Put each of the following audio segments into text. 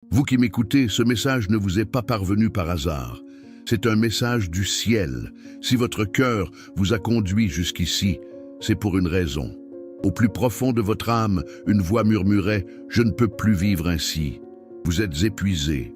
Vous qui m'écoutez, ce message ne vous est pas parvenu par hasard. C'est un message du ciel. Si votre cœur vous a conduit jusqu'ici, c'est pour une raison. Au plus profond de votre âme, une voix murmurait « Je ne peux plus vivre ainsi ». Vous êtes épuisés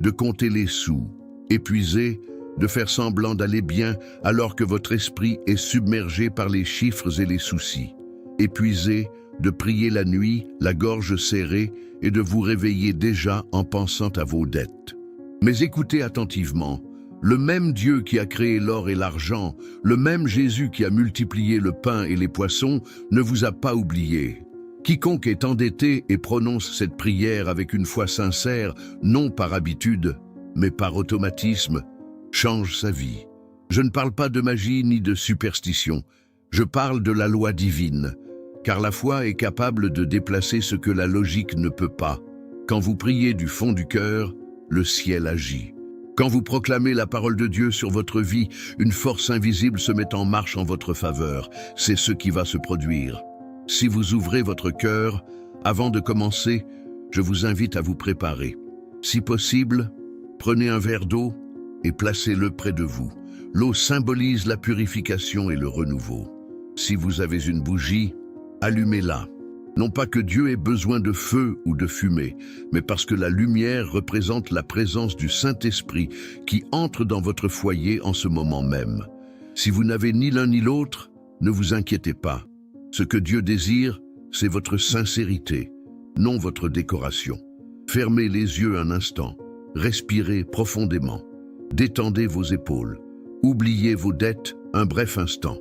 de compter les sous, épuisés de faire semblant d'aller bien alors que votre esprit est submergé par les chiffres et les soucis, épuisés de prier la nuit, la gorge serrée, et de vous réveiller déjà en pensant à vos dettes. Mais écoutez attentivement, le même Dieu qui a créé l'or et l'argent, le même Jésus qui a multiplié le pain et les poissons, ne vous a pas oublié. Quiconque est endetté et prononce cette prière avec une foi sincère, non par habitude, mais par automatisme, change sa vie. Je ne parle pas de magie ni de superstition, je parle de la loi divine. Car la foi est capable de déplacer ce que la logique ne peut pas. Quand vous priez du fond du cœur, le ciel agit. Quand vous proclamez la parole de Dieu sur votre vie, une force invisible se met en marche en votre faveur. C'est ce qui va se produire. Si vous ouvrez votre cœur, avant de commencer, je vous invite à vous préparer. Si possible, prenez un verre d'eau et placez-le près de vous. L'eau symbolise la purification et le renouveau. Si vous avez une bougie, allumez-la. Non pas que Dieu ait besoin de feu ou de fumée, mais parce que la lumière représente la présence du Saint-Esprit qui entre dans votre foyer en ce moment même. Si vous n'avez ni l'un ni l'autre, ne vous inquiétez pas. Ce que Dieu désire, c'est votre sincérité, non votre décoration. Fermez les yeux un instant, respirez profondément, détendez vos épaules, oubliez vos dettes un bref instant.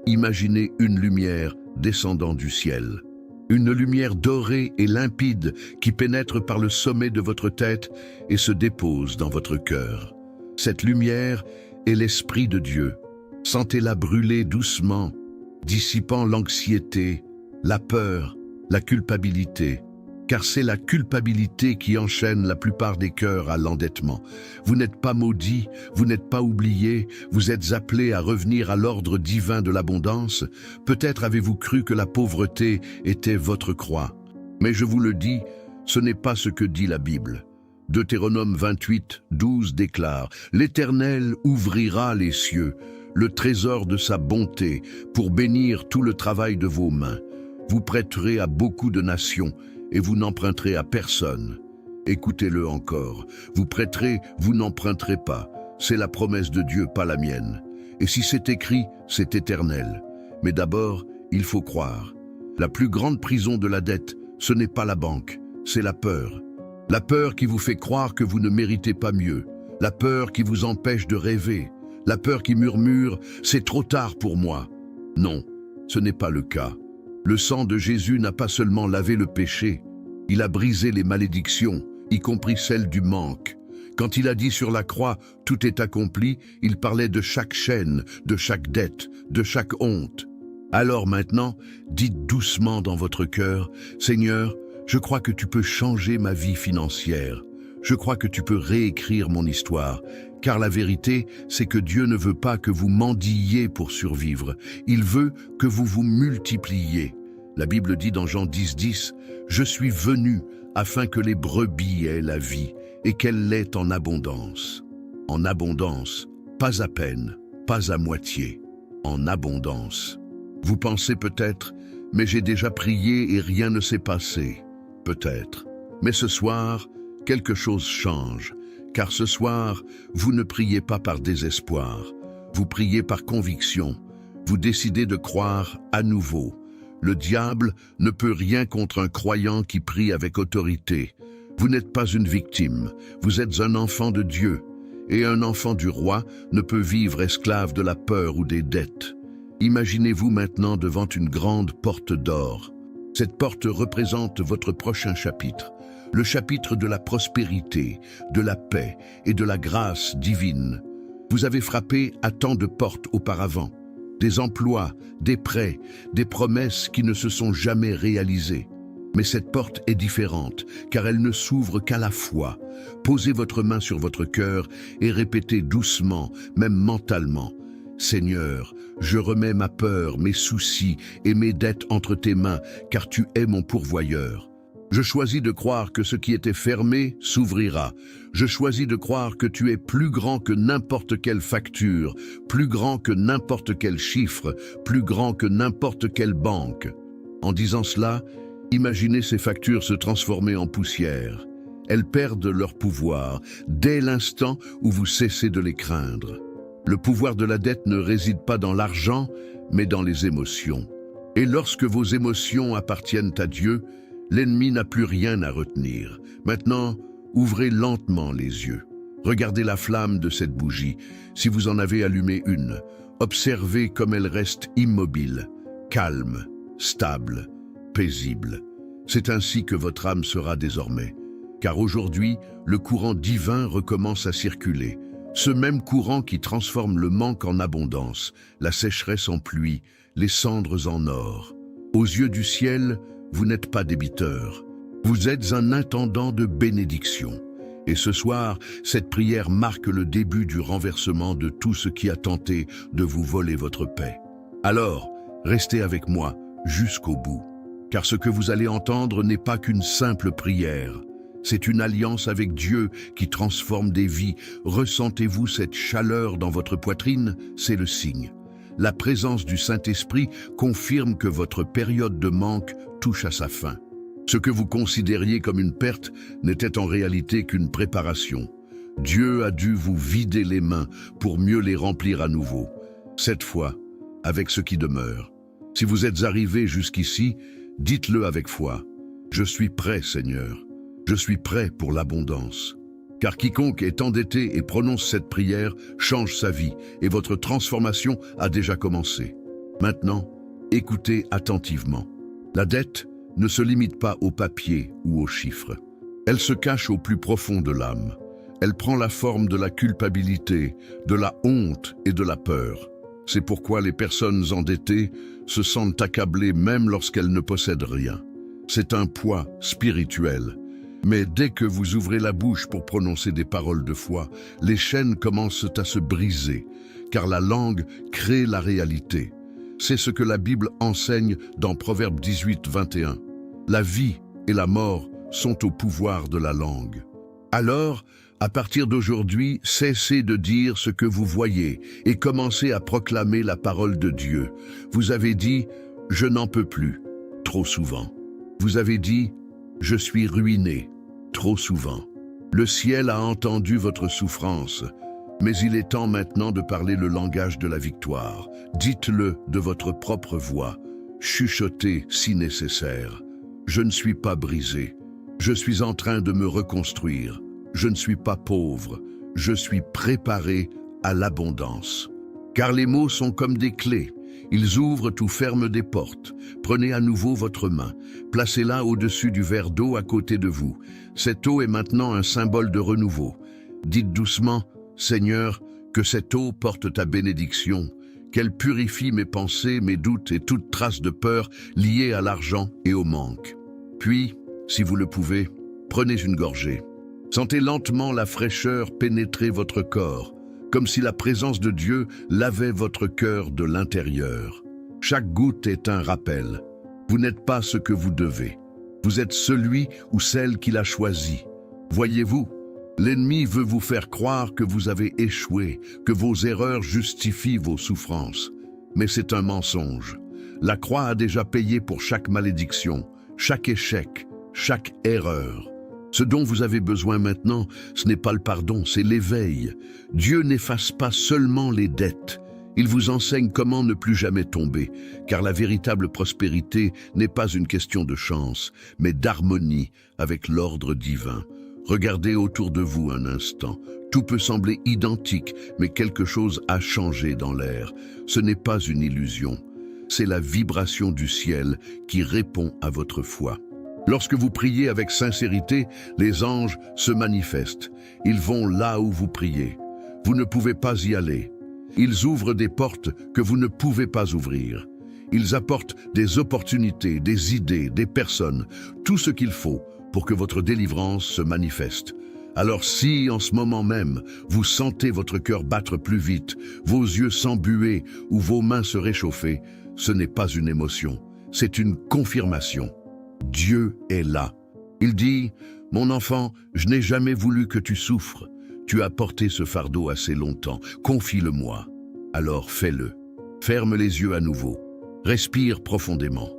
Imaginez une lumière descendant du ciel. Une lumière dorée et limpide qui pénètre par le sommet de votre tête et se dépose dans votre cœur. Cette lumière est l'Esprit de Dieu. Sentez-la brûler doucement, dissipant l'anxiété, la peur, la culpabilité. Car c'est la culpabilité qui enchaîne la plupart des cœurs à l'endettement. Vous n'êtes pas maudit, vous n'êtes pas oublié, vous êtes appelé à revenir à l'ordre divin de l'abondance. Peut-être avez-vous cru que la pauvreté était votre croix. Mais je vous le dis, ce n'est pas ce que dit la Bible. Deutéronome 28, 12 déclare « L'Éternel ouvrira les cieux, le trésor de sa bonté, pour bénir tout le travail de vos mains. Vous prêterez à beaucoup de nations, et vous n'emprunterez à personne. » Écoutez-le encore. Vous prêterez, vous n'emprunterez pas. C'est la promesse de Dieu, pas la mienne. Et si c'est écrit, c'est éternel. Mais d'abord, il faut croire. La plus grande prison de la dette, ce n'est pas la banque, c'est la peur. La peur qui vous fait croire que vous ne méritez pas mieux. La peur qui vous empêche de rêver. La peur qui murmure « c'est trop tard pour moi ». Non, ce n'est pas le cas. Le sang de Jésus n'a pas seulement lavé le péché, il a brisé les malédictions, y compris celles du manque. Quand il a dit sur la croix « tout est accompli », il parlait de chaque chaîne, de chaque dette, de chaque honte. Alors maintenant, dites doucement dans votre cœur « Seigneur, je crois que tu peux changer ma vie financière. Je crois que tu peux réécrire mon histoire. » Car la vérité, c'est que Dieu ne veut pas que vous mendiiez pour survivre. Il veut que vous vous multipliez. La Bible dit dans Jean 10, « Je suis venu afin que les brebis aient la vie et qu'elle l'ait en abondance. » En abondance, pas à peine, pas à moitié, en abondance. Vous pensez peut-être, « Mais j'ai déjà prié et rien ne s'est passé. » Peut-être. Mais ce soir, quelque chose change. Car ce soir, vous ne priez pas par désespoir, vous priez par conviction, vous décidez de croire à nouveau. Le diable ne peut rien contre un croyant qui prie avec autorité. Vous n'êtes pas une victime, vous êtes un enfant de Dieu, et un enfant du roi ne peut vivre esclave de la peur ou des dettes. Imaginez-vous maintenant devant une grande porte d'or. Cette porte représente votre prochain chapitre. Le chapitre de la prospérité, de la paix et de la grâce divine. Vous avez frappé à tant de portes auparavant, des emplois, des prêts, des promesses qui ne se sont jamais réalisées. Mais cette porte est différente, car elle ne s'ouvre qu'à la foi. Posez votre main sur votre cœur et répétez doucement, même mentalement, « Seigneur, je remets ma peur, mes soucis et mes dettes entre tes mains, car tu es mon pourvoyeur. » Je choisis de croire que ce qui était fermé s'ouvrira. Je choisis de croire que tu es plus grand que n'importe quelle facture, plus grand que n'importe quel chiffre, plus grand que n'importe quelle banque. En disant cela, imaginez ces factures se transformer en poussière. Elles perdent leur pouvoir dès l'instant où vous cessez de les craindre. Le pouvoir de la dette ne réside pas dans l'argent, mais dans les émotions. Et lorsque vos émotions appartiennent à Dieu, l'ennemi n'a plus rien à retenir. Maintenant, ouvrez lentement les yeux. Regardez la flamme de cette bougie. Si vous en avez allumé une, observez comme elle reste immobile, calme, stable, paisible. C'est ainsi que votre âme sera désormais. Car aujourd'hui, le courant divin recommence à circuler. Ce même courant qui transforme le manque en abondance, la sécheresse en pluie, les cendres en or. Aux yeux du ciel, vous n'êtes pas débiteur. Vous êtes un intendant de bénédiction. Et ce soir, cette prière marque le début du renversement de tout ce qui a tenté de vous voler votre paix. Alors, restez avec moi jusqu'au bout. Car ce que vous allez entendre n'est pas qu'une simple prière. C'est une alliance avec Dieu qui transforme des vies. Ressentez-vous cette chaleur dans votre poitrine? C'est le signe. La présence du Saint-Esprit confirme que votre période de manque touche à sa fin. Ce que vous considériez comme une perte n'était en réalité qu'une préparation. Dieu a dû vous vider les mains pour mieux les remplir à nouveau. Cette fois, avec ce qui demeure. Si vous êtes arrivé jusqu'ici, dites-le avec foi. Je suis prêt, Seigneur. Je suis prêt pour l'abondance. Car quiconque est endetté et prononce cette prière change sa vie et votre transformation a déjà commencé. Maintenant, écoutez attentivement. La dette ne se limite pas au papier ou aux chiffres. Elle se cache au plus profond de l'âme. Elle prend la forme de la culpabilité, de la honte et de la peur. C'est pourquoi les personnes endettées se sentent accablées même lorsqu'elles ne possèdent rien. C'est un poids spirituel. Mais dès que vous ouvrez la bouche pour prononcer des paroles de foi, les chaînes commencent à se briser, car la langue crée la réalité. C'est ce que la Bible enseigne dans Proverbe 18, 21. La vie et la mort sont au pouvoir de la langue. Alors, à partir d'aujourd'hui, cessez de dire ce que vous voyez et commencez à proclamer la parole de Dieu. Vous avez dit « Je n'en peux plus » trop souvent. Vous avez dit « Je suis ruiné » trop souvent. Le ciel a entendu votre souffrance, mais il est temps maintenant de parler le langage de la victoire. Dites-le de votre propre voix, chuchotez si nécessaire. Je ne suis pas brisé, je suis en train de me reconstruire. Je ne suis pas pauvre, je suis préparé à l'abondance. Car les mots sont comme des clés. Ils ouvrent ou ferment des portes. Prenez à nouveau votre main, placez-la au-dessus du verre d'eau à côté de vous. Cette eau est maintenant un symbole de renouveau. Dites doucement, Seigneur, que cette eau porte ta bénédiction, qu'elle purifie mes pensées, mes doutes et toute trace de peur liée à l'argent et au manque. Puis, si vous le pouvez, prenez une gorgée. Sentez lentement la fraîcheur pénétrer votre corps, comme si la présence de Dieu lavait votre cœur de l'intérieur. Chaque goutte est un rappel. Vous n'êtes pas ce que vous devez. Vous êtes celui ou celle qu'il a choisi. Voyez-vous, l'ennemi veut vous faire croire que vous avez échoué, que vos erreurs justifient vos souffrances. Mais c'est un mensonge. La croix a déjà payé pour chaque malédiction, chaque échec, chaque erreur. Ce dont vous avez besoin maintenant, ce n'est pas le pardon, c'est l'éveil. Dieu n'efface pas seulement les dettes. Il vous enseigne comment ne plus jamais tomber, car la véritable prospérité n'est pas une question de chance, mais d'harmonie avec l'ordre divin. Regardez autour de vous un instant. Tout peut sembler identique, mais quelque chose a changé dans l'air. Ce n'est pas une illusion. C'est la vibration du ciel qui répond à votre foi. Lorsque vous priez avec sincérité, les anges se manifestent. Ils vont là où vous priez. Vous ne pouvez pas y aller. Ils ouvrent des portes que vous ne pouvez pas ouvrir. Ils apportent des opportunités, des idées, des personnes, tout ce qu'il faut pour que votre délivrance se manifeste. Alors si, en ce moment même, vous sentez votre cœur battre plus vite, vos yeux s'embuer ou vos mains se réchauffer, ce n'est pas une émotion, c'est une confirmation. Dieu est là. Il dit, « Mon enfant, je n'ai jamais voulu que tu souffres. Tu as porté ce fardeau assez longtemps. Confie-le-moi. Alors fais-le. Ferme les yeux à nouveau. Respire profondément.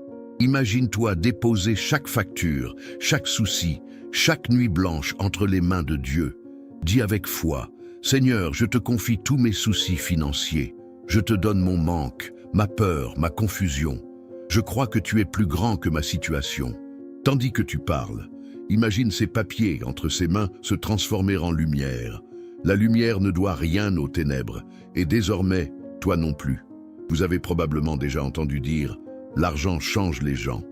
Imagine-toi déposer chaque facture, chaque souci, chaque nuit blanche entre les mains de Dieu. Dis avec foi, « Seigneur, je te confie tous mes soucis financiers. Je te donne mon manque, ma peur, ma confusion. Je crois que tu es plus grand que ma situation. » Tandis que tu parles, imagine ces papiers entre ses mains se transformer en lumière. La lumière ne doit rien aux ténèbres, et désormais, toi non plus. Vous avez probablement déjà entendu dire « l'argent change les gens ».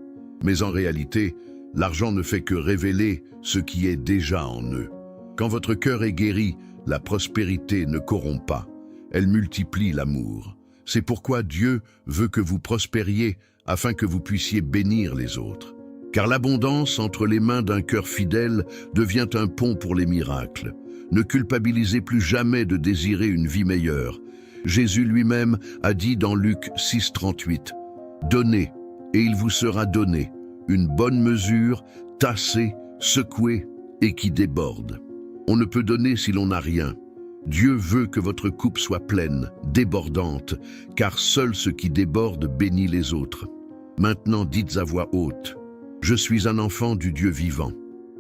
Mais en réalité, l'argent ne fait que révéler ce qui est déjà en eux. Quand votre cœur est guéri, la prospérité ne corrompt pas. Elle multiplie l'amour. C'est pourquoi Dieu veut que vous prospériez afin que vous puissiez bénir les autres. Car l'abondance entre les mains d'un cœur fidèle devient un pont pour les miracles. Ne culpabilisez plus jamais de désirer une vie meilleure. Jésus lui-même a dit dans Luc 6,38 « Donnez, et il vous sera donné, une bonne mesure, tassée, secouée et qui déborde. » On ne peut donner si l'on n'a rien. Dieu veut que votre coupe soit pleine, débordante, car seul ce qui déborde bénit les autres. Maintenant dites à voix haute, « Je suis un enfant du Dieu vivant.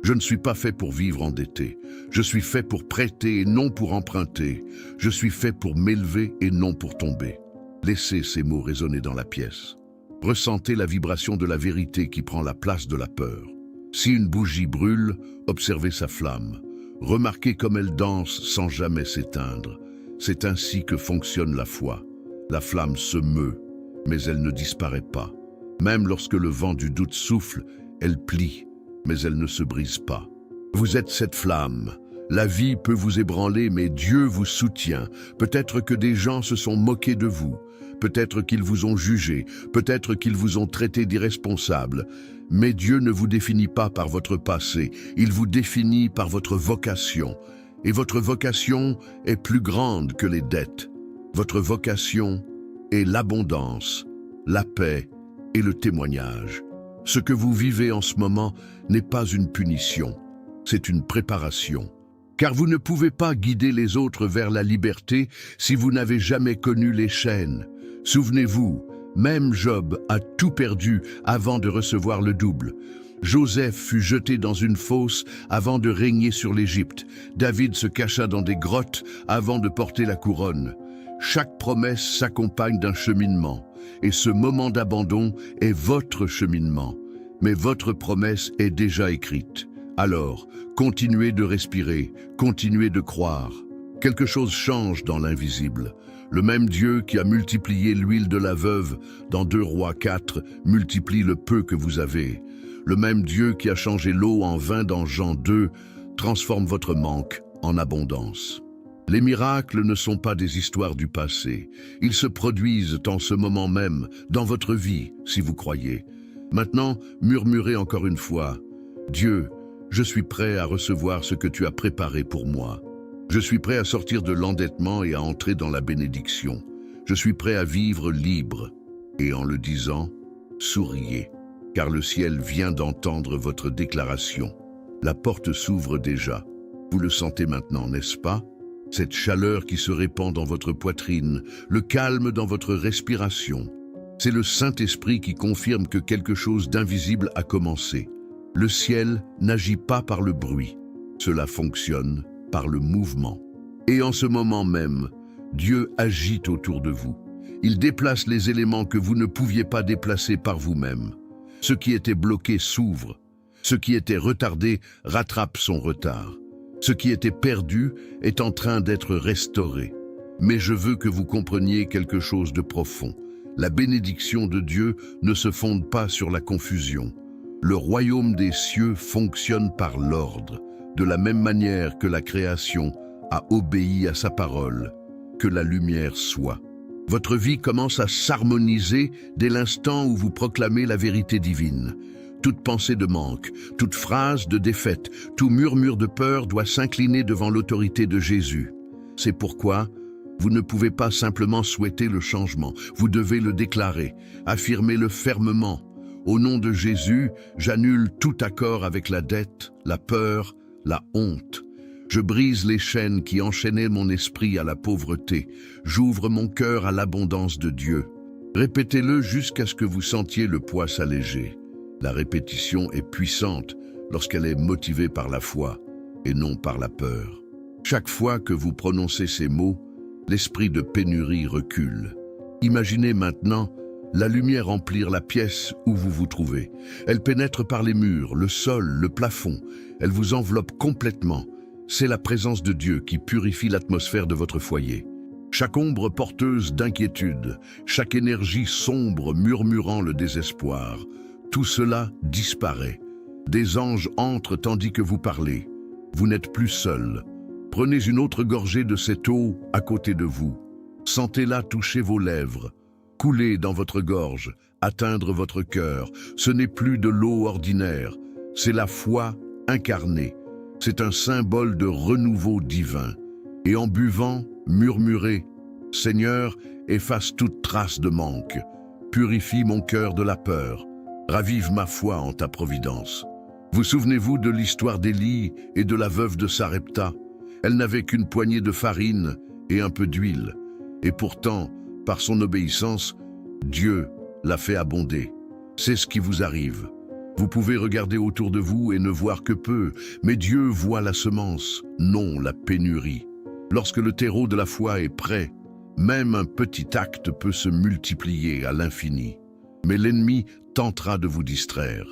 Je ne suis pas fait pour vivre endetté. Je suis fait pour prêter et non pour emprunter. Je suis fait pour m'élever et non pour tomber. » Laissez ces mots résonner dans la pièce. Ressentez la vibration de la vérité qui prend la place de la peur. Si une bougie brûle, observez sa flamme. Remarquez comme elle danse sans jamais s'éteindre. C'est ainsi que fonctionne la foi. La flamme se meut, mais elle ne disparaît pas. Même lorsque le vent du doute souffle, elle plie, mais elle ne se brise pas. Vous êtes cette flamme. La vie peut vous ébranler, mais Dieu vous soutient. Peut-être que des gens se sont moqués de vous. Peut-être qu'ils vous ont jugé. Peut-être qu'ils vous ont traité d'irresponsable. Mais Dieu ne vous définit pas par votre passé. Il vous définit par votre vocation. Et votre vocation est plus grande que les dettes. Votre vocation est l'abondance, la paix et le témoignage. Ce que vous vivez en ce moment n'est pas une punition, c'est une préparation. Car vous ne pouvez pas guider les autres vers la liberté si vous n'avez jamais connu les chaînes. Souvenez-vous, même Job a tout perdu avant de recevoir le double. Joseph fut jeté dans une fosse avant de régner sur l'Égypte. David se cacha dans des grottes avant de porter la couronne. Chaque promesse s'accompagne d'un cheminement. Et ce moment d'abandon est votre cheminement. Mais votre promesse est déjà écrite. Alors, continuez de respirer, continuez de croire. Quelque chose change dans l'invisible. Le même Dieu qui a multiplié l'huile de la veuve dans 2 Rois 4 multiplie le peu que vous avez. Le même Dieu qui a changé l'eau en vin dans Jean 2 transforme votre manque en abondance. Les miracles ne sont pas des histoires du passé. Ils se produisent en ce moment même, dans votre vie, si vous croyez. Maintenant, murmurez encore une fois, « Dieu, je suis prêt à recevoir ce que tu as préparé pour moi. Je suis prêt à sortir de l'endettement et à entrer dans la bénédiction. Je suis prêt à vivre libre. » Et en le disant, souriez, car le ciel vient d'entendre votre déclaration. La porte s'ouvre déjà. Vous le sentez maintenant, n'est-ce pas? Cette chaleur qui se répand dans votre poitrine, le calme dans votre respiration. C'est le Saint-Esprit qui confirme que quelque chose d'invisible a commencé. Le ciel n'agit pas par le bruit. Cela fonctionne par le mouvement. Et en ce moment même, Dieu agite autour de vous. Il déplace les éléments que vous ne pouviez pas déplacer par vous-même. Ce qui était bloqué s'ouvre. Ce qui était retardé rattrape son retard. Ce qui était perdu est en train d'être restauré. Mais je veux que vous compreniez quelque chose de profond. La bénédiction de Dieu ne se fonde pas sur la confusion. Le royaume des cieux fonctionne par l'ordre, de la même manière que la création a obéi à sa parole, que la lumière soit. Votre vie commence à s'harmoniser dès l'instant où vous proclamez la vérité divine. Toute pensée de manque, toute phrase de défaite, tout murmure de peur doit s'incliner devant l'autorité de Jésus. C'est pourquoi vous ne pouvez pas simplement souhaiter le changement, vous devez le déclarer, affirmez-le fermement. Au nom de Jésus, j'annule tout accord avec la dette, la peur, la honte. Je brise les chaînes qui enchaînaient mon esprit à la pauvreté. J'ouvre mon cœur à l'abondance de Dieu. Répétez-le jusqu'à ce que vous sentiez le poids s'alléger. La répétition est puissante lorsqu'elle est motivée par la foi et non par la peur. Chaque fois que vous prononcez ces mots, l'esprit de pénurie recule. Imaginez maintenant la lumière remplir la pièce où vous vous trouvez. Elle pénètre par les murs, le sol, le plafond. Elle vous enveloppe complètement. C'est la présence de Dieu qui purifie l'atmosphère de votre foyer. Chaque ombre porteuse d'inquiétude, chaque énergie sombre murmurant le désespoir, tout cela disparaît. Des anges entrent tandis que vous parlez. Vous n'êtes plus seul. Prenez une autre gorgée de cette eau à côté de vous. Sentez-la toucher vos lèvres, couler dans votre gorge, atteindre votre cœur. Ce n'est plus de l'eau ordinaire, c'est la foi incarnée. C'est un symbole de renouveau divin. Et en buvant, murmurez, « Seigneur, efface toute trace de manque. Purifie mon cœur de la peur. Ravive ma foi en ta providence. » Vous souvenez-vous de l'histoire d'Élie et de la veuve de Sarepta? Elle n'avait qu'une poignée de farine et un peu d'huile. Et pourtant, par son obéissance, Dieu l'a fait abonder. C'est ce qui vous arrive. Vous pouvez regarder autour de vous et ne voir que peu, mais Dieu voit la semence, non la pénurie. Lorsque le terreau de la foi est prêt, même un petit acte peut se multiplier à l'infini. Mais l'ennemi tentera de vous distraire.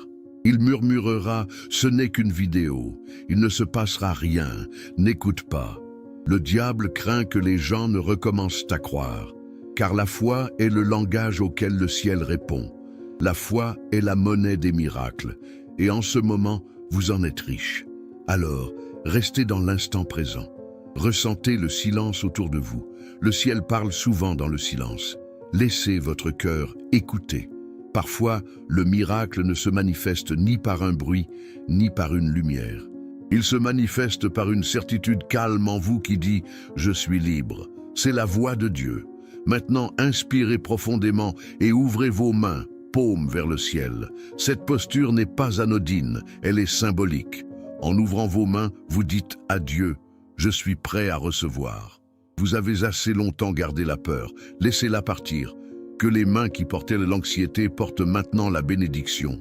Il murmurera « ce n'est qu'une vidéo, il ne se passera rien, n'écoute pas ». Le diable craint que les gens ne recommencent à croire, car la foi est le langage auquel le ciel répond. La foi est la monnaie des miracles, et en ce moment, vous en êtes riche. Alors, restez dans l'instant présent. Ressentez le silence autour de vous. Le ciel parle souvent dans le silence. Laissez votre cœur écouter. Parfois, le miracle ne se manifeste ni par un bruit, ni par une lumière. Il se manifeste par une certitude calme en vous qui dit « Je suis libre ». C'est la voix de Dieu. Maintenant, inspirez profondément et ouvrez vos mains, paumes vers le ciel. Cette posture n'est pas anodine, elle est symbolique. En ouvrant vos mains, vous dites à Dieu « Je suis prêt à recevoir ». Vous avez assez longtemps gardé la peur, laissez-la partir. Que les mains qui portaient l'anxiété portent maintenant la bénédiction.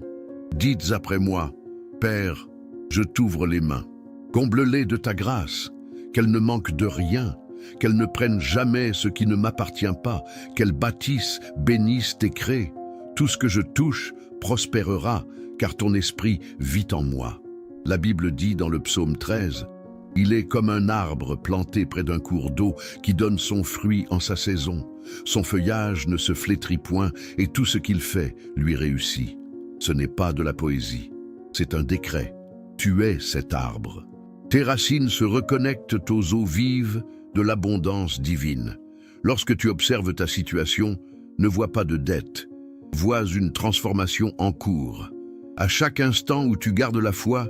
Dites après moi « Père, je t'ouvre les mains. Comble-les de ta grâce, qu'elles ne manquent de rien, qu'elles ne prennent jamais ce qui ne m'appartient pas, qu'elles bâtissent, bénissent et créent. Tout ce que je touche prospérera, car ton esprit vit en moi. » La Bible dit dans le psaume 13, « Il est comme un arbre planté près d'un cours d'eau qui donne son fruit en sa saison. Son feuillage ne se flétrit point et tout ce qu'il fait lui réussit. » Ce n'est pas de la poésie, c'est un décret. Tu es cet arbre. Tes racines se reconnectent aux eaux vives de l'abondance divine. Lorsque tu observes ta situation, ne vois pas de dette. Vois une transformation en cours. À chaque instant où tu gardes la foi,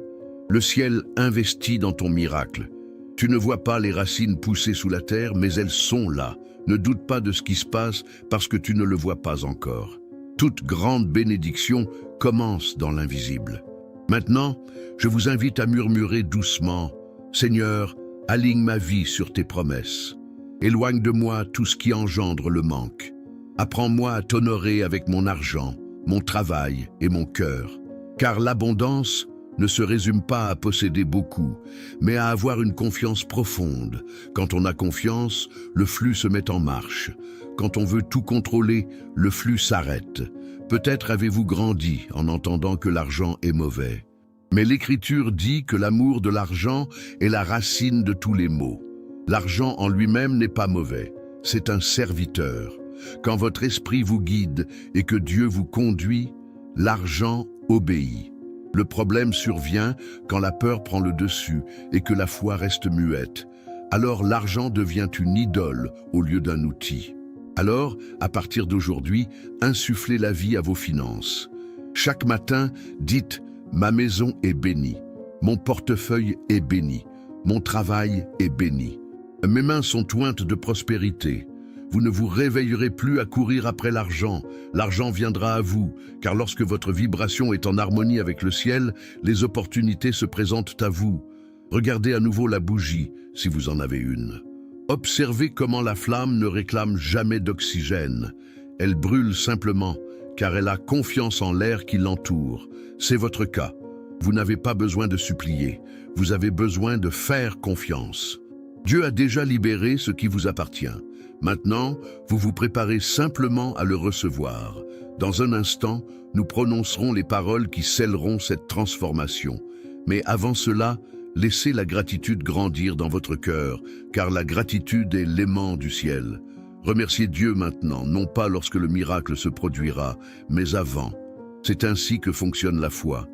le ciel investit dans ton miracle. Tu ne vois pas les racines pousser sous la terre, mais elles sont là. Ne doute pas de ce qui se passe parce que tu ne le vois pas encore. Toute grande bénédiction commence dans l'invisible. Maintenant, je vous invite à murmurer doucement « Seigneur, aligne ma vie sur tes promesses. Éloigne de moi tout ce qui engendre le manque. Apprends-moi à t'honorer avec mon argent, mon travail et mon cœur. Car l'abondance ne se résume pas à posséder beaucoup, mais à avoir une confiance profonde. Quand on a confiance, le flux se met en marche. Quand on veut tout contrôler, le flux s'arrête. Peut-être avez-vous grandi en entendant que l'argent est mauvais. Mais l'Écriture dit que l'amour de l'argent est la racine de tous les maux. L'argent en lui-même n'est pas mauvais, c'est un serviteur. Quand votre esprit vous guide et que Dieu vous conduit, l'argent obéit. Le problème survient quand la peur prend le dessus et que la foi reste muette. Alors l'argent devient une idole au lieu d'un outil. Alors, à partir d'aujourd'hui, insufflez la vie à vos finances. Chaque matin, dites « Ma maison est bénie, mon portefeuille est béni, mon travail est béni. Mes mains sont ointes de prospérité, Vous ne vous réveillerez plus à courir après l'argent. L'argent viendra à vous, car lorsque votre vibration est en harmonie avec le ciel, les opportunités se présentent à vous. Regardez à nouveau la bougie, si vous en avez une. Observez comment la flamme ne réclame jamais d'oxygène. Elle brûle simplement, car elle a confiance en l'air qui l'entoure. C'est votre cas. Vous n'avez pas besoin de supplier. Vous avez besoin de faire confiance. Dieu a déjà libéré ce qui vous appartient. Maintenant, vous vous préparez simplement à le recevoir. Dans un instant, nous prononcerons les paroles qui scelleront cette transformation. Mais avant cela, laissez la gratitude grandir dans votre cœur, car la gratitude est l'aimant du ciel. Remerciez Dieu maintenant, non pas lorsque le miracle se produira, mais avant. C'est ainsi que fonctionne la foi.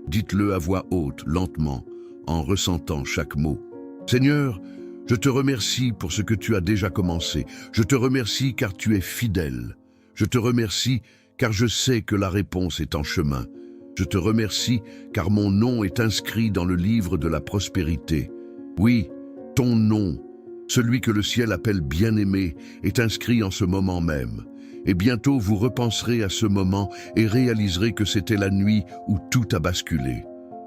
Dites-le à voix haute, lentement, en ressentant chaque mot. Seigneur, je te remercie pour ce que tu as déjà commencé. Je te remercie car tu es fidèle. Je te remercie car je sais que la réponse est en chemin. Je te remercie car mon nom est inscrit dans le livre de la prospérité. Oui, ton nom, celui que le ciel appelle bien-aimé, est inscrit en ce moment même. Et bientôt vous repenserez à ce moment et réaliserez que c'était la nuit où tout a basculé.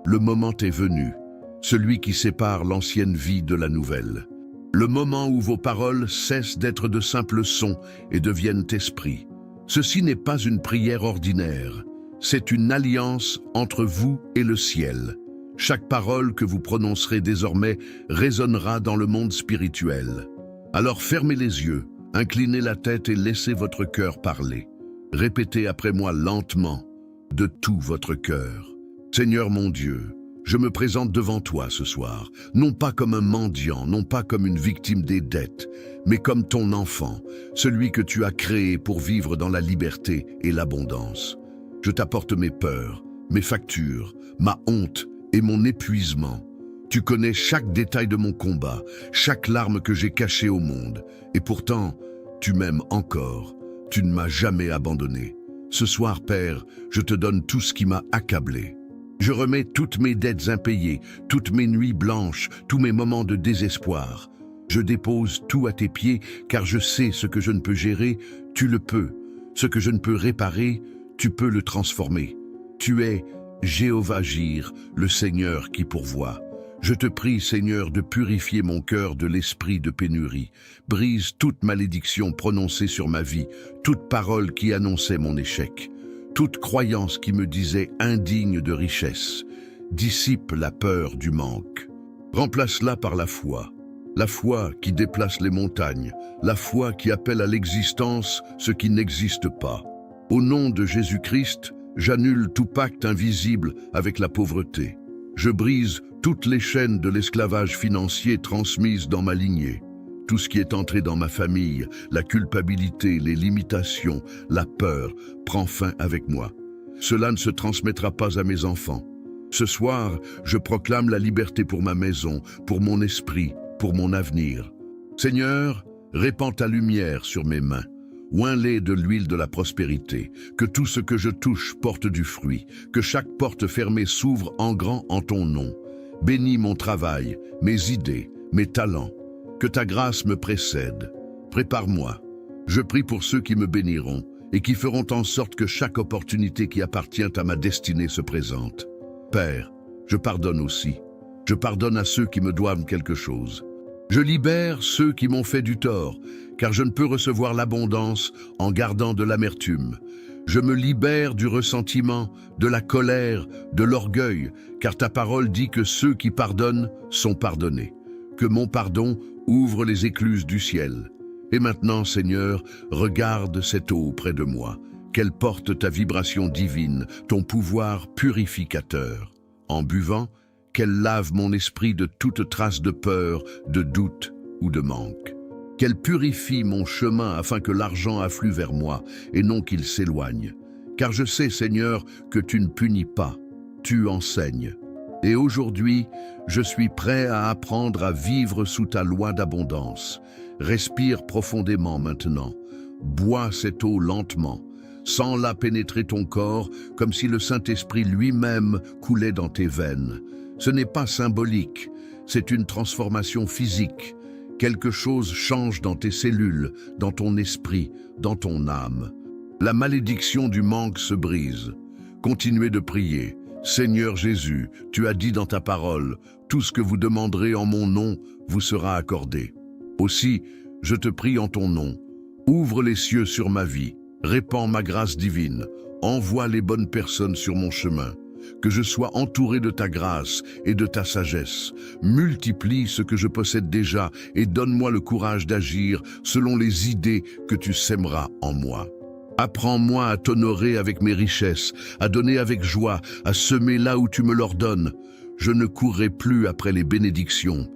Le moment est venu, celui qui sépare l'ancienne vie de la nouvelle. Le moment où vos paroles cessent d'être de simples sons et deviennent esprit. Ceci n'est pas une prière ordinaire, c'est une alliance entre vous et le ciel. Chaque parole que vous prononcerez désormais résonnera dans le monde spirituel. Alors fermez les yeux, inclinez la tête et laissez votre cœur parler. Répétez après moi lentement, de tout votre cœur. Seigneur mon Dieu, je me présente devant toi ce soir, non pas comme un mendiant, non pas comme une victime des dettes, mais comme ton enfant, celui que tu as créé pour vivre dans la liberté et l'abondance. Je t'apporte mes peurs, mes factures, ma honte et mon épuisement. Tu connais chaque détail de mon combat, chaque larme que j'ai cachée au monde, et pourtant, tu m'aimes encore. Tu ne m'as jamais abandonné. Ce soir, Père, je te donne tout ce qui m'a accablé. Je remets toutes mes dettes impayées, toutes mes nuits blanches, tous mes moments de désespoir. Je dépose tout à tes pieds, car je sais ce que je ne peux gérer, tu le peux. Ce que je ne peux réparer, tu peux le transformer. Tu es Jéhovah-Jir, le Seigneur qui pourvoit. Je te prie, Seigneur, de purifier mon cœur de l'esprit de pénurie. Brise toute malédiction prononcée sur ma vie, toute parole qui annonçait mon échec. Toute croyance qui me disait indigne de richesse, dissipe la peur du manque. Remplace-la par la foi qui déplace les montagnes, la foi qui appelle à l'existence ce qui n'existe pas. Au nom de Jésus-Christ, j'annule tout pacte invisible avec la pauvreté. Je brise toutes les chaînes de l'esclavage financier transmises dans ma lignée. Tout ce qui est entré dans ma famille, la culpabilité, les limitations, la peur, prend fin avec moi. Cela ne se transmettra pas à mes enfants. Ce soir, je proclame la liberté pour ma maison, pour mon esprit, pour mon avenir. Seigneur, répands ta lumière sur mes mains. Oins-les de l'huile de la prospérité. Que tout ce que je touche porte du fruit. Que chaque porte fermée s'ouvre en grand en ton nom. Bénis mon travail, mes idées, mes talents. Que ta grâce me précède. Prépare-moi. Je prie pour ceux qui me béniront et qui feront en sorte que chaque opportunité qui appartient à ma destinée se présente. Père, je pardonne aussi. Je pardonne à ceux qui me doivent quelque chose. Je libère ceux qui m'ont fait du tort, car je ne peux recevoir l'abondance en gardant de l'amertume. Je me libère du ressentiment, de la colère, de l'orgueil, car ta parole dit que ceux qui pardonnent sont pardonnés. Que mon pardon ouvre les écluses du ciel. Et maintenant, Seigneur, regarde cette eau près de moi, qu'elle porte ta vibration divine, ton pouvoir purificateur. En buvant, qu'elle lave mon esprit de toute trace de peur, de doute ou de manque. Qu'elle purifie mon chemin afin que l'argent afflue vers moi et non qu'il s'éloigne. Car je sais, Seigneur, que tu ne punis pas, tu enseignes. Et aujourd'hui, je suis prêt à apprendre à vivre sous ta loi d'abondance. Respire profondément maintenant. Bois cette eau lentement. Sens-la pénétrer ton corps comme si le Saint-Esprit lui-même coulait dans tes veines. Ce n'est pas symbolique, c'est une transformation physique. Quelque chose change dans tes cellules, dans ton esprit, dans ton âme. La malédiction du manque se brise. Continuez de prier. Seigneur Jésus, tu as dit dans ta parole, tout ce que vous demanderez en mon nom vous sera accordé. Aussi, je te prie en ton nom, ouvre les cieux sur ma vie, répands ma grâce divine, envoie les bonnes personnes sur mon chemin, que je sois entouré de ta grâce et de ta sagesse. Multiplie ce que je possède déjà et donne-moi le courage d'agir selon les idées que tu sèmeras en moi. Apprends-moi à t'honorer avec mes richesses, à donner avec joie, à semer là où tu me l'ordonnes. Je ne courrai plus après les bénédictions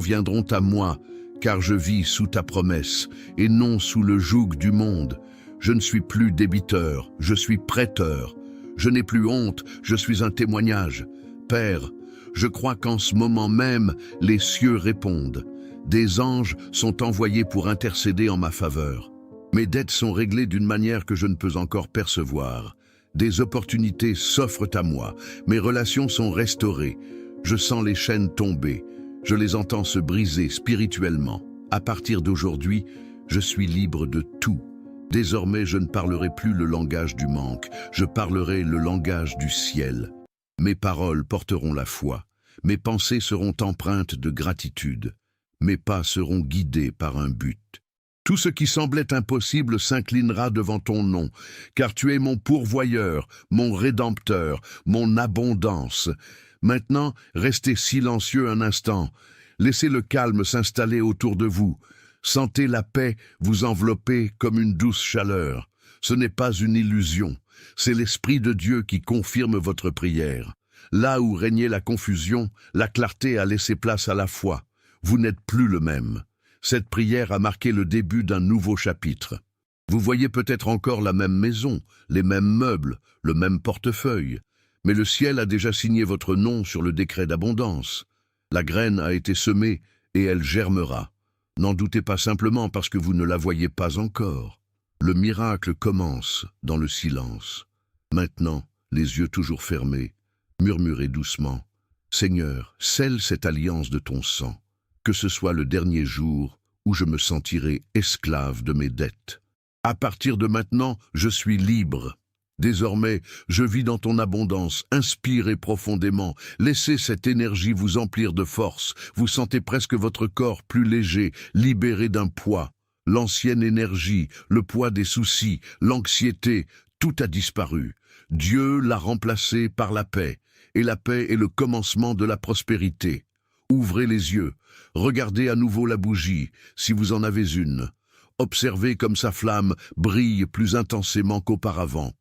viendront à moi, car je vis sous ta promesse et non sous le joug du monde. Je ne suis plus débiteur, je suis prêteur. Je n'ai plus honte, je suis un témoignage. Père, je crois qu'en ce moment même, les cieux répondent. Des anges sont envoyés pour intercéder en ma faveur. Mes dettes sont réglées d'une manière que je ne peux encore percevoir. Des opportunités s'offrent à moi, mes relations sont restaurées. Je sens les chaînes tomber, je les entends se briser spirituellement. À partir d'aujourd'hui, je suis libre de tout. Désormais, je ne parlerai plus le langage du manque, je parlerai le langage du ciel. Mes paroles porteront la foi, mes pensées seront empreintes de gratitude, mes pas seront guidés par un but. Tout ce qui semblait impossible s'inclinera devant ton nom, car tu es mon pourvoyeur, mon rédempteur, mon abondance. Maintenant, restez silencieux un instant, laissez le calme s'installer autour de vous. Sentez la paix vous envelopper comme une douce chaleur. Ce n'est pas une illusion, c'est l'Esprit de Dieu qui confirme votre prière. Là où régnait la confusion, la clarté a laissé place à la foi. Vous n'êtes plus le même. Cette prière a marqué le début d'un nouveau chapitre. Vous voyez peut-être encore la même maison, les mêmes meubles, le même portefeuille, mais le ciel a déjà signé votre nom sur le décret d'abondance. La graine a été semée et elle germera. N'en doutez pas simplement parce que vous ne la voyez pas encore. Le miracle commence dans le silence. Maintenant, les yeux toujours fermés, murmurez doucement. Seigneur, scelle cette alliance de ton sang, que ce soit le dernier jour où je me sentirai esclave de mes dettes. À partir de maintenant, je suis libre. Désormais, je vis dans ton abondance, inspirez profondément, laissez cette énergie vous emplir de force, vous sentez presque votre corps plus léger, libéré d'un poids. L'ancienne énergie, le poids des soucis, l'anxiété, tout a disparu. Dieu l'a remplacé par la paix, et la paix est le commencement de la prospérité. Ouvrez les yeux, regardez à nouveau la bougie, si vous en avez une. Observez comme sa flamme brille plus intensément qu'auparavant.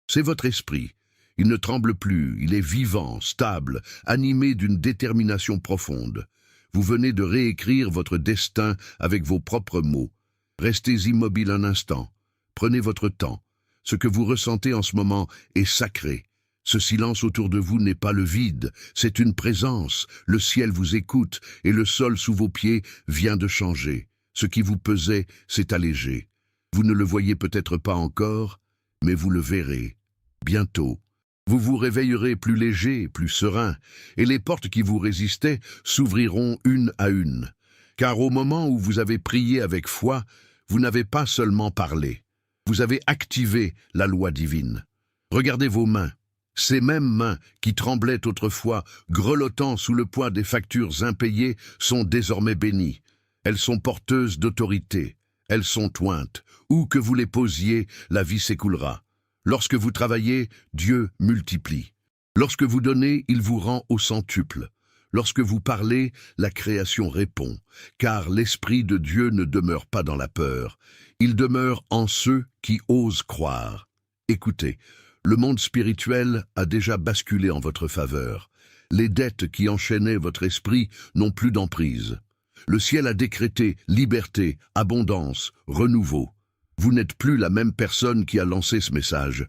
C'est votre esprit. Il ne tremble plus, il est vivant, stable, animé d'une détermination profonde. Vous venez de réécrire votre destin avec vos propres mots. Restez immobile un instant. Prenez votre temps. Ce que vous ressentez en ce moment est sacré. Ce silence autour de vous n'est pas le vide, c'est une présence. Le ciel vous écoute et le sol sous vos pieds vient de changer. Ce qui vous pesait s'est allégé. Vous ne le voyez peut-être pas encore, mais vous le verrez. Bientôt, vous vous réveillerez plus léger, plus serein, et les portes qui vous résistaient s'ouvriront une à une. Car au moment où vous avez prié avec foi, vous n'avez pas seulement parlé. Vous avez activé la loi divine. Regardez vos mains. Ces mêmes mains qui tremblaient autrefois, grelottant sous le poids des factures impayées, sont désormais bénies. Elles sont porteuses d'autorité. Elles sont ointes. Où que vous les posiez, la vie s'écoulera. Lorsque vous travaillez, Dieu multiplie. Lorsque vous donnez, il vous rend au centuple. Lorsque vous parlez, la création répond, car l'Esprit de Dieu ne demeure pas dans la peur. Il demeure en ceux qui osent croire. Écoutez, le monde spirituel a déjà basculé en votre faveur. Les dettes qui enchaînaient votre esprit n'ont plus d'emprise. Le ciel a décrété liberté, abondance, renouveau. Vous n'êtes plus la même personne qui a lancé ce message.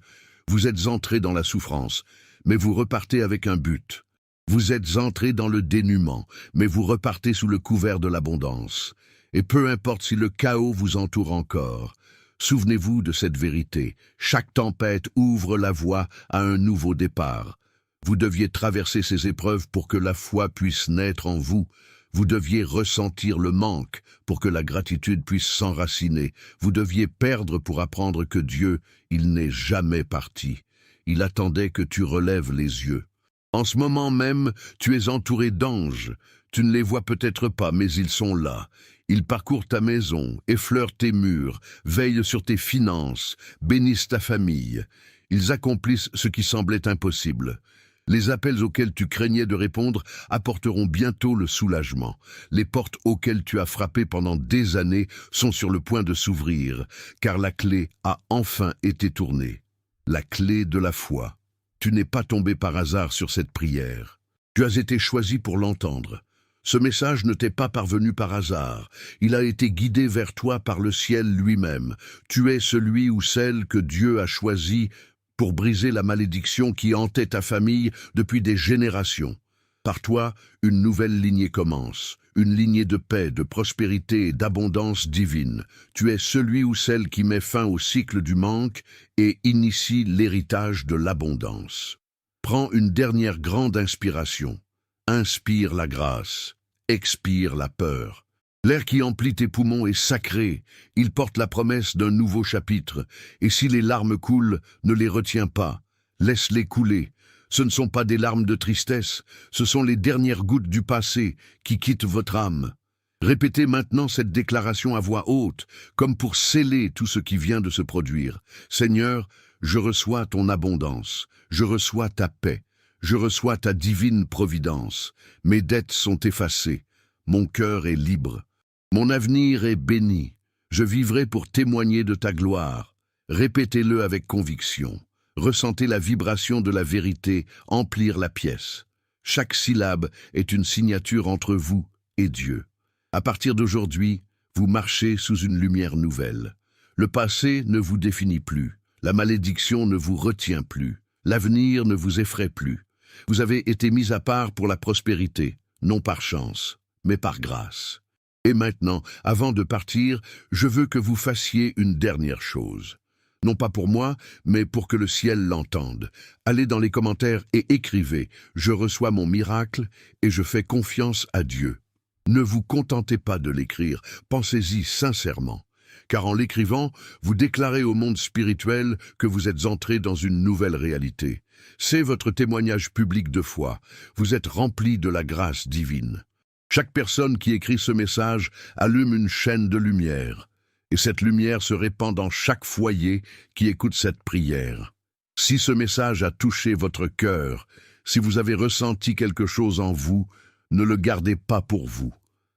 Vous êtes entré dans la souffrance, mais vous repartez avec un but. Vous êtes entré dans le dénuement, mais vous repartez sous le couvert de l'abondance. Et peu importe si le chaos vous entoure encore, souvenez-vous de cette vérité. Chaque tempête ouvre la voie à un nouveau départ. Vous deviez traverser ces épreuves pour que la foi puisse naître en vous. Vous deviez ressentir le manque pour que la gratitude puisse s'enraciner. Vous deviez perdre pour apprendre que Dieu, il n'est jamais parti. Il attendait que tu relèves les yeux. En ce moment même, tu es entouré d'anges. Tu ne les vois peut-être pas, mais ils sont là. Ils parcourent ta maison, effleurent tes murs, veillent sur tes finances, bénissent ta famille. Ils accomplissent ce qui semblait impossible. Les appels auxquels tu craignais de répondre apporteront bientôt le soulagement. Les portes auxquelles tu as frappé pendant des années sont sur le point de s'ouvrir, car la clé a enfin été tournée. La clé de la foi. Tu n'es pas tombé par hasard sur cette prière. Tu as été choisi pour l'entendre. Ce message ne t'est pas parvenu par hasard. Il a été guidé vers toi par le ciel lui-même. Tu es celui ou celle que Dieu a choisi pour briser la malédiction qui hantait ta famille depuis des générations. Par toi, une nouvelle lignée commence, une lignée de paix, de prospérité et d'abondance divine. Tu es celui ou celle qui met fin au cycle du manque et initie l'héritage de l'abondance. Prends une dernière grande inspiration. Inspire la grâce, expire la peur. L'air qui emplit tes poumons est sacré, il porte la promesse d'un nouveau chapitre, et si les larmes coulent, ne les retiens pas, laisse-les couler. Ce ne sont pas des larmes de tristesse, ce sont les dernières gouttes du passé qui quittent votre âme. Répétez maintenant cette déclaration à voix haute, comme pour sceller tout ce qui vient de se produire. Seigneur, je reçois ton abondance, je reçois ta paix, je reçois ta divine providence. Mes dettes sont effacées, mon cœur est libre. Mon avenir est béni. Je vivrai pour témoigner de ta gloire. Répétez-le avec conviction. Ressentez la vibration de la vérité emplir la pièce. Chaque syllabe est une signature entre vous et Dieu. À partir d'aujourd'hui, vous marchez sous une lumière nouvelle. Le passé ne vous définit plus. La malédiction ne vous retient plus. L'avenir ne vous effraie plus. Vous avez été mis à part pour la prospérité, non par chance, mais par grâce. Et maintenant, avant de partir, je veux que vous fassiez une dernière chose. Non pas pour moi, mais pour que le ciel l'entende. Allez dans les commentaires et écrivez « Je reçois mon miracle et je fais confiance à Dieu ». Ne vous contentez pas de l'écrire, pensez-y sincèrement. Car en l'écrivant, vous déclarez au monde spirituel que vous êtes entré dans une nouvelle réalité. C'est votre témoignage public de foi. Vous êtes rempli de la grâce divine. Chaque personne qui écrit ce message allume une chaîne de lumière, et cette lumière se répand dans chaque foyer qui écoute cette prière. Si ce message a touché votre cœur, si vous avez ressenti quelque chose en vous, ne le gardez pas pour vous.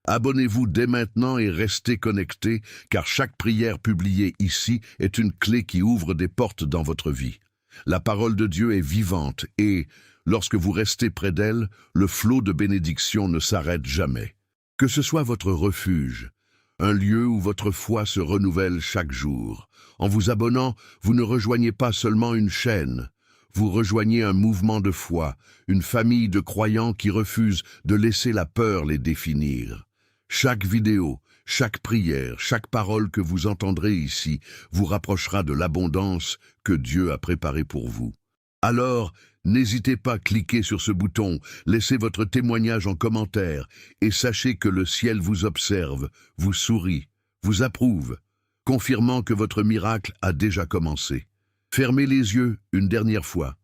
Abonnez-vous dès maintenant et restez connectés, car chaque prière publiée ici est une clé qui ouvre des portes dans votre vie. La parole de Dieu est vivante et, lorsque vous restez près d'elle, le flot de bénédiction ne s'arrête jamais. Que ce soit votre refuge, un lieu où votre foi se renouvelle chaque jour. En vous abonnant, vous ne rejoignez pas seulement une chaîne, vous rejoignez un mouvement de foi, une famille de croyants qui refusent de laisser la peur les définir. Chaque vidéo, chaque prière, chaque parole que vous entendrez ici vous rapprochera de l'abondance que Dieu a préparée pour vous. Alors, n'hésitez pas à cliquer sur ce bouton, laissez votre témoignage en commentaire et sachez que le ciel vous observe, vous sourit, vous approuve, confirmant que votre miracle a déjà commencé. Fermez les yeux une dernière fois.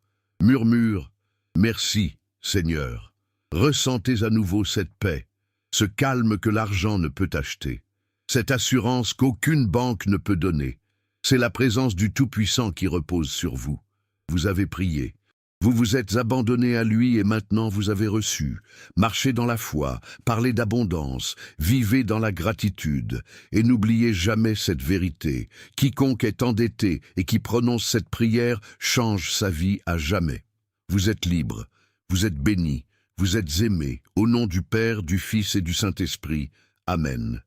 Murmure « Merci, Seigneur ». Ressentez à nouveau cette paix, ce calme que l'argent ne peut acheter, cette assurance qu'aucune banque ne peut donner. C'est la présence du Tout-Puissant qui repose sur vous. Vous avez prié. Vous vous êtes abandonné à lui et maintenant vous avez reçu. Marchez dans la foi, parlez d'abondance, vivez dans la gratitude et n'oubliez jamais cette vérité. Quiconque est endetté et qui prononce cette prière change sa vie à jamais. Vous êtes libre, vous êtes béni, vous êtes aimé, au nom du Père, du Fils et du Saint-Esprit. Amen.